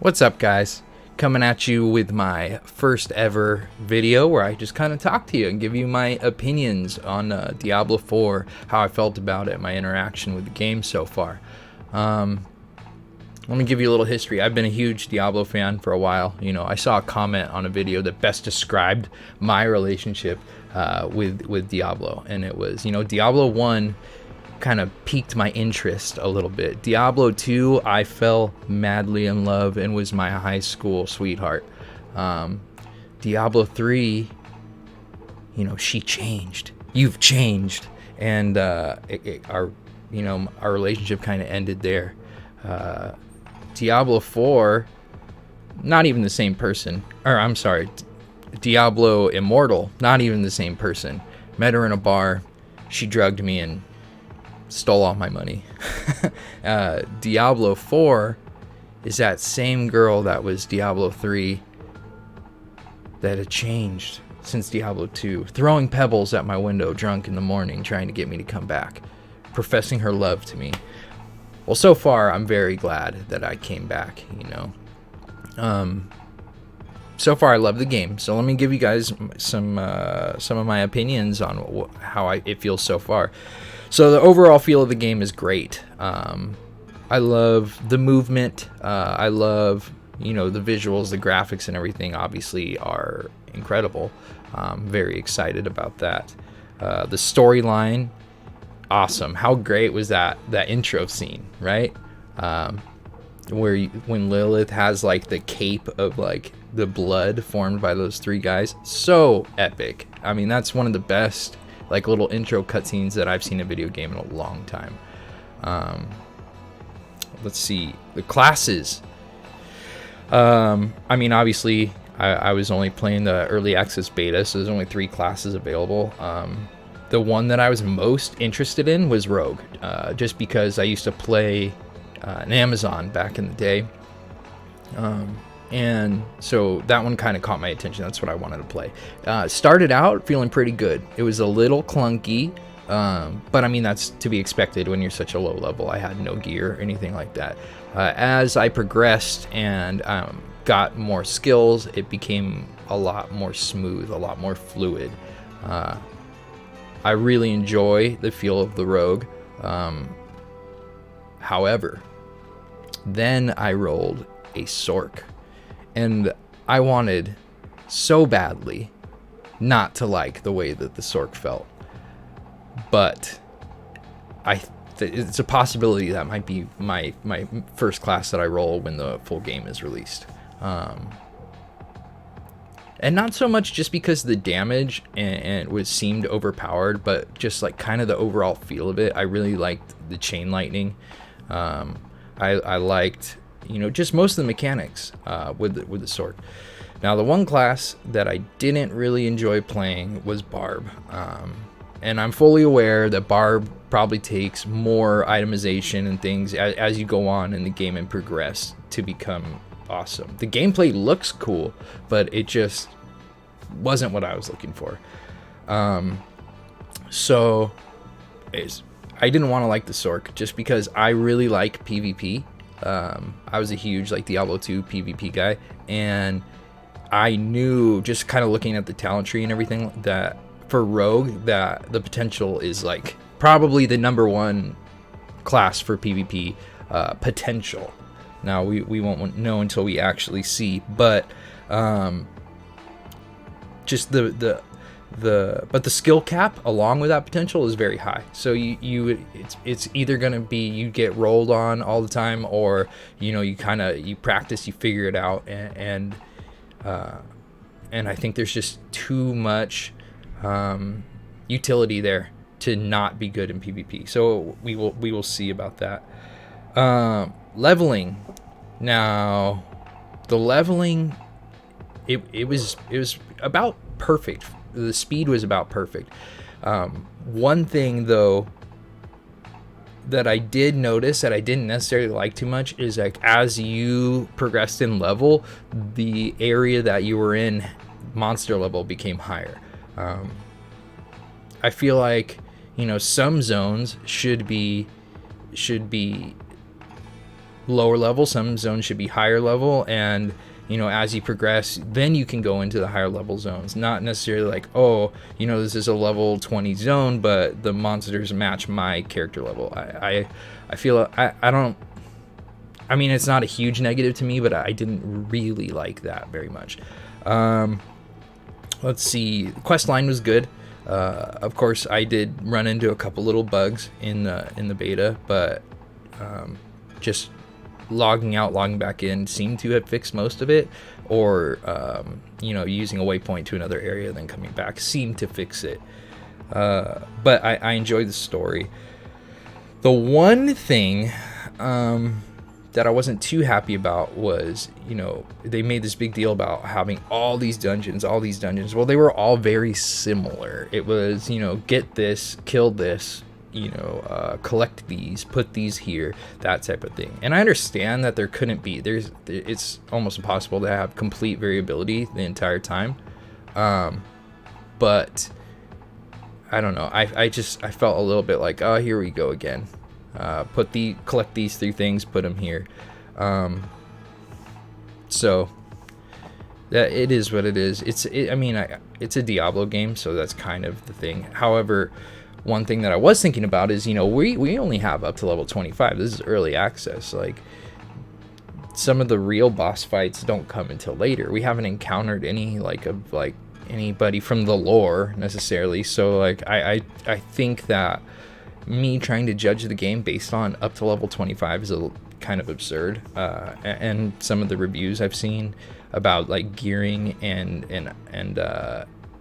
What's up, guys? Coming at you with my first ever video where I just kind of talk to you and give you my opinions on Diablo 4, how I felt about it, my interaction with the game so far. Let me give you a little history. I've been a huge Diablo fan for a while. You know, I saw a comment on a video that best described my relationship with Diablo, and it was, Diablo 1 kind of piqued my interest a little bit. Diablo 2, I fell madly in love and was my high school sweetheart. Diablo 3, she changed. You've changed, and our relationship kind of ended there. Diablo 4, not even the same person. Or I'm sorry, Diablo Immortal, not even the same person. Met her in a bar. She drugged me and stole all my money. Diablo 4 is that same girl that was Diablo 3 that had changed since Diablo 2, throwing pebbles at my window drunk in the morning, trying to get me to come back, professing her love to me. Well, so far, I'm very glad that I came back, So far, I love the game. So let me give you guys some of my opinions on how it feels so far. So the overall feel of the game is great. I love the movement. I love, the visuals, the graphics, and everything obviously are incredible. Very excited about that. The storyline, awesome. How great was that intro scene, right? When Lilith has like the cape of like the blood formed by those three guys, so epic. I mean, that's one of the best like little intro cutscenes that I've seen in a video game in a long time. Let's see the classes. I mean, obviously, I was only playing the early access beta, so there's only 3 classes available. The one that I was most interested in was Rogue, just because I used to play an Amazon back in the day. And so that one kind of caught my attention. That's what I wanted to play. Started out feeling pretty good. It was a little clunky, but I mean, that's to be expected when you're such a low level. I had no gear or anything like that. As I progressed and got more skills, it became a lot more smooth, a lot more fluid. I really enjoy the feel of the Rogue. However, then I rolled a Sorc. And I wanted so badly not to like the way that the Sorc felt. But it's a possibility that might be my first class that I roll when the full game is released. And not so much just because the damage and was seemed overpowered, but just like kind of the overall feel of it. I really liked the chain lightning. I liked, just most of the mechanics with the Sorc. Now, the one class that I didn't really enjoy playing was Barb. And I'm fully aware that Barb probably takes more itemization and things as you go on in the game and progress to become awesome. The gameplay looks cool, but it just wasn't what I was looking for. So I didn't want to like the Sorc just because I really like PvP. I was a huge like Diablo 2 PvP guy, and I knew just kind of looking at the talent tree and everything that for Rogue that the potential is like probably the #1 class for PvP potential. Now we won't know until we actually see, but just the skill cap along with that potential is very high. So it's either gonna be you get rolled on all the time, or you practice, you figure it out, and I think there's just too much utility there to not be good in PvP. So we will see about that. Leveling. Now, the leveling it was about perfect. The speed was about perfect. One thing though that I did notice that I didn't necessarily like too much is like as you progressed in level, the area that you were in monster level became higher. I feel like some zones should be lower level, some zones should be higher level, and as you progress, then you can go into the higher level zones. Not necessarily like, oh, this is a level 20 zone, but the monsters match my character level. I feel I don't. I mean, it's not a huge negative to me, but I didn't really like that very much. Let's see. The quest line was good. Of course, I did run into a couple little bugs in the beta, but just logging out, logging back in seemed to have fixed most of it, or using a waypoint to another area then coming back seemed to fix it. But I enjoyed the story. The one thing that I wasn't too happy about was, they made this big deal about having all these dungeons. Well, they were all very similar. It was, get this, kill this, collect these, put these here, that type of thing. And I understand that there couldn't be, it's almost impossible to have complete variability the entire time. But I don't know. I felt a little bit like, oh, here we go again. Collect these 3 things, put them here. So that it is what it is. It's a Diablo game, so that's kind of the thing. However, one thing that I was thinking about is, we only have up to level 25. This is early access. Like, some of the real boss fights don't come until later. We haven't encountered any anybody from the lore necessarily. So like, I think that me trying to judge the game based on up to level 25 is a kind of absurd. And some of the reviews I've seen about like gearing and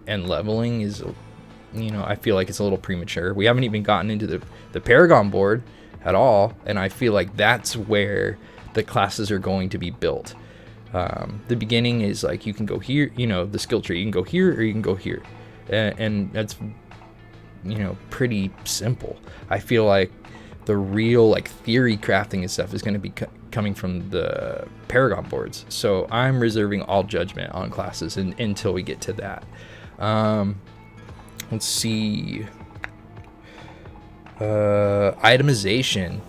leveling is, I feel like it's a little premature. We haven't even gotten into the Paragon board at all, and I feel like that's where the classes are going to be built. The beginning is like, you can go here, the skill tree, you can go here or you can go here, and that's pretty simple. I feel like the real like theory crafting and stuff is going to be coming from the Paragon boards, so I'm reserving all judgment on classes until we get to that. Let's see. Itemization.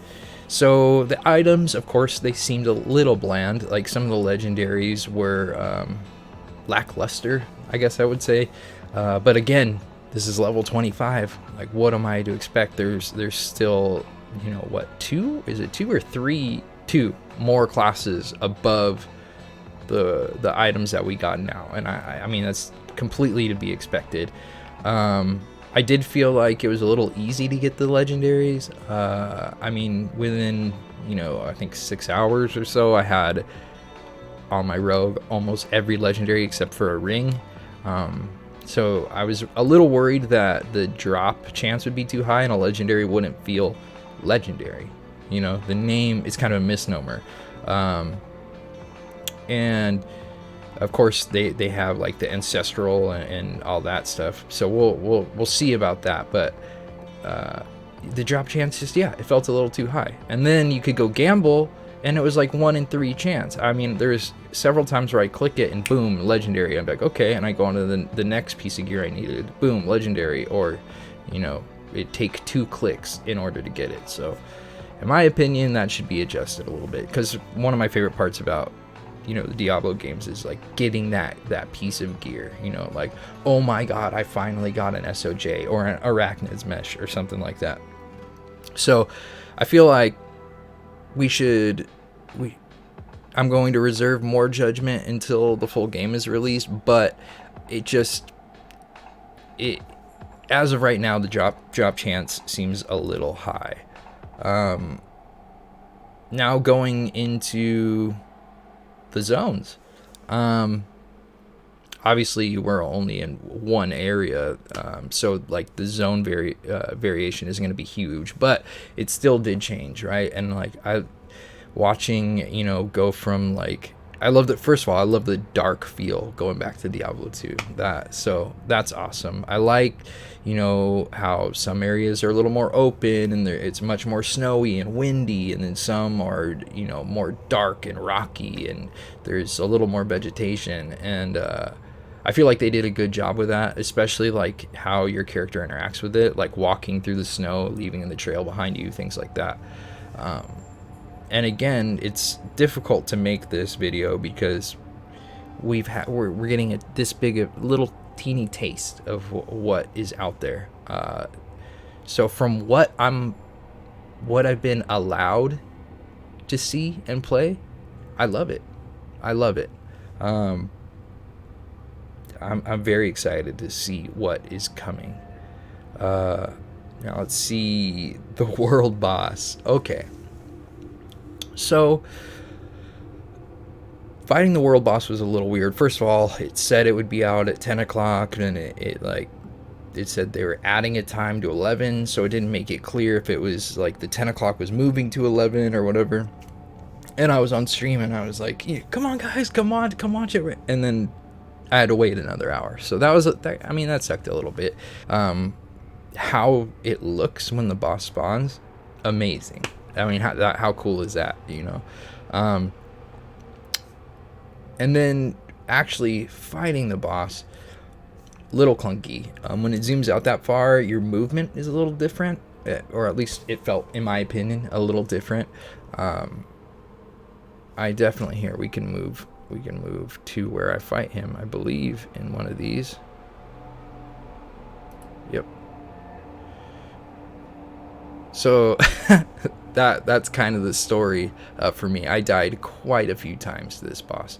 So the items, of course, they seemed a little bland. Like, some of the legendaries were lackluster, I guess I would say. But again, this is level 25. Like, what am I to expect? There's still, what, 2? Is it 2 or 3? 2 more classes above the items that we got now. And I mean, that's completely to be expected. I did feel like it was a little easy to get the legendaries. I mean, within, I think 6 hours or so, I had on my rogue almost every legendary except for a ring. So I was a little worried that the drop chance would be too high and a legendary wouldn't feel legendary. The name is kind of a misnomer. And of course, they have like the ancestral and all that stuff. So we'll see about that. But the drop chance it felt a little too high. And then you could go gamble, and it was like 1 in 3 chance. I mean, there's several times where I click it and boom, legendary. I'm like, okay, and I go on to the next piece of gear I needed. Boom, legendary. Or it take 2 clicks in order to get it. So in my opinion, that should be adjusted a little bit, because one of my favorite parts about the Diablo games is like getting that piece of gear, like, oh my god, I finally got an SOJ or an Arachnid's Mesh or something like that. So I feel like I'm going to reserve more judgment until the full game is released, but as of right now, the drop chance seems a little high. Now going into the zones. Obviously we're only in one area, so like the zone variation isn't going to be huge, but it still did change, right? And like watching go from like, I love that. First of all, I love the dark feel going back to Diablo 2. So that's awesome. I like how some areas are a little more open and it's much more snowy and windy, and then some are more dark and rocky and there's a little more vegetation. And I feel like they did a good job with that, especially like how your character interacts with it, like walking through the snow, leaving the trail behind you, things like that. And again, it's difficult to make this video because we're getting this big a little teeny taste of what is out there. So from what I've been allowed to see and play, I love it. I'm very excited to see what is coming. Now let's see the world boss. Okay, so fighting the world boss was a little weird. First of all, it said it would be out at 10 o'clock, and it said they were adding a time to 11, so it didn't make it clear if it was like the 10 o'clock was moving to 11 or whatever. And I was on stream, and I was like, yeah, come on, guys, come on, and then I had to wait another hour. So that sucked a little bit. How it looks when the boss spawns, amazing. I mean, how cool is that, and then actually fighting the boss, little clunky. When it zooms out that far, your movement is a little different, or at least it felt, in my opinion, a little different. I definitely here we can move to where I fight him, I believe, in one of these. Yep. So that's kind of the story for me. I died quite a few times to this boss.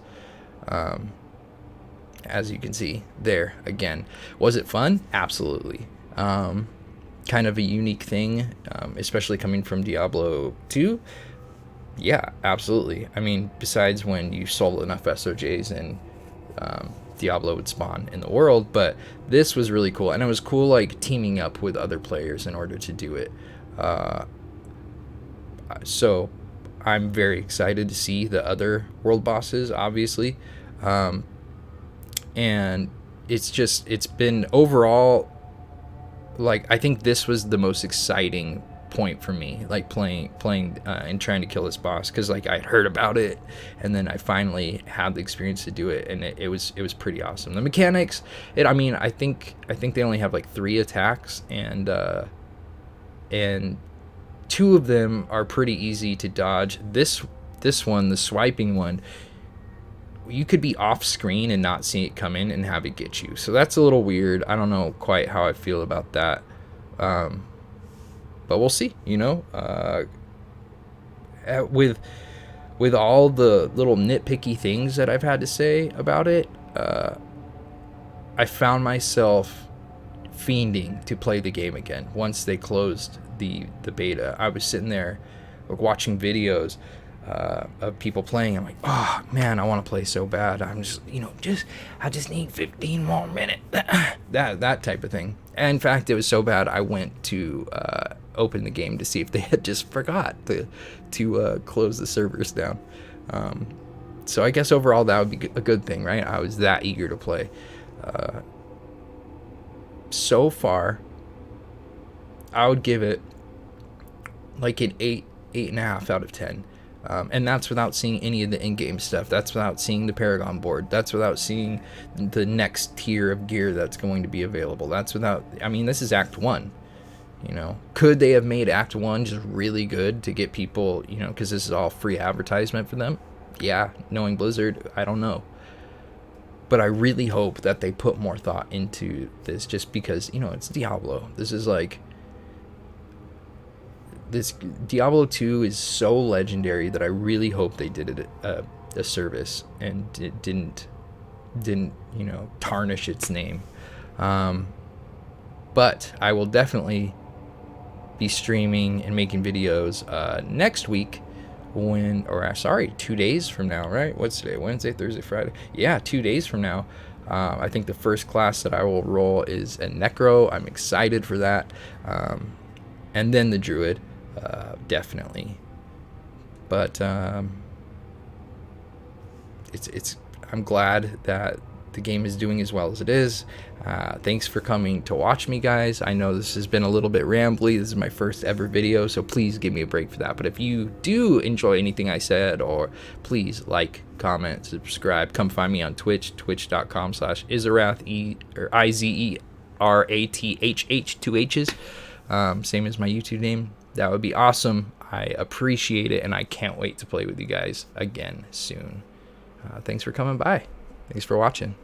As you can see there again. Was it fun? Absolutely. Kind of a unique thing, especially coming from Diablo 2. Yeah, absolutely. I mean, besides when you sold enough SOJs and Diablo would spawn in the world, but this was really cool. And it was cool, like, teaming up with other players in order to do it. So I'm very excited to see the other world bosses, obviously. And it's been overall, like, I think this was the most exciting point for me, like playing and trying to kill this boss, because like I'd heard about it, and then I finally had the experience to do it, and it was pretty awesome. The mechanics, I think they only have like 3 attacks, and 2 of them are pretty easy to dodge. This one, the swiping one, you could be off screen and not see it come in and have it get you. So that's a little weird. I don't know quite how I feel about that. But we'll see, with all the little nitpicky things that I've had to say about it, I found myself fiending to play the game again once they closed the beta. I was sitting there watching videos of people playing. I'm like, oh man, I want to play so bad. I'm just, I just need 15 more minutes. that type of thing. And in fact, it was so bad I went to open the game to see if they had just forgot to close the servers down. So I guess overall that would be a good thing, right? I was that eager to play. So far, I would give it like an 8.5 out of 10. And that's without seeing any of the in-game stuff. That's without seeing the Paragon board. That's without seeing the next tier of gear that's going to be available. That's without, this is Act 1. Could they have made Act 1 just really good to get people, because this is all free advertisement for them? Yeah, knowing Blizzard, I don't know. But I really hope that they put more thought into this, just because, it's Diablo. This is like, this Diablo 2 is so legendary that I really hope they did it a service and didn't tarnish its name. But I will definitely be streaming and making videos next week 2 days from now, right? What's today? Wednesday, Thursday, Friday. Yeah, 2 days from now. I think the first class that I will roll is a Necro. I'm excited for that. And then the Druid, definitely. But it's I'm glad that the game is doing as well as it is. Thanks for coming to watch me, guys. I know this has been a little bit rambly. This is my first ever video, so please give me a break for that. But if you do enjoy anything I said, or please like, comment, subscribe. Come find me on Twitch, twitch.com/Izerath, IZERATHH, 2 H's. Same as my YouTube name. That would be awesome. I appreciate it, and I can't wait to play with you guys again soon. Thanks for coming by. Thanks for watching.